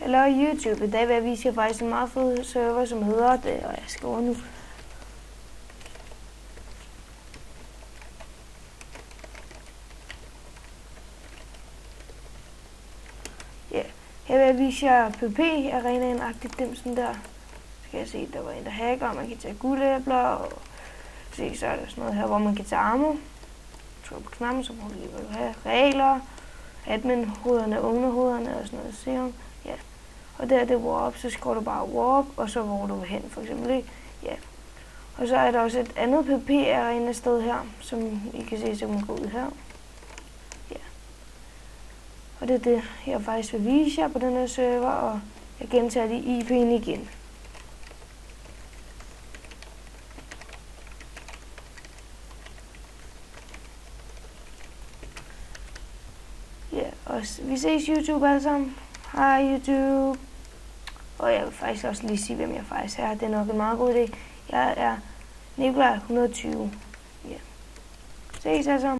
Hallo YouTube, i dag vil jeg vise jer faktisk en meget fed server, som hedder det, og jeg skriver nu. Ja, her vil jeg vise jer PvP-arenaen-agtigt dem sådan der. Så kan jeg se, der var en der hacker, og man kan tage guldæbler, og se, så er der sådan noget her, hvor man kan tage armor. Tryk på knappen, så får du lige, hvad du have. Regler, admin-hovederne, owner-hovederne og sådan noget serum. Ja. Og der er det warp, så skriver du bare warp, og så hvor du vil hen, for eksempel, ikke? Ja. Og så er der også et andet PvP-arena sted her, som I kan se, så kan man gå ud her. Ja. Og det er det, jeg faktisk vil vise jer på den her server, og jeg gentager lige IP'en igen. Ja, og vi ses YouTube alle sammen. Hej YouTube. Og jeg vil faktisk også lige sige, hvem jeg faktisk er. Det er nok en meget god idé. Jeg er Nikolaj 120. Ja. Ses alle sammen.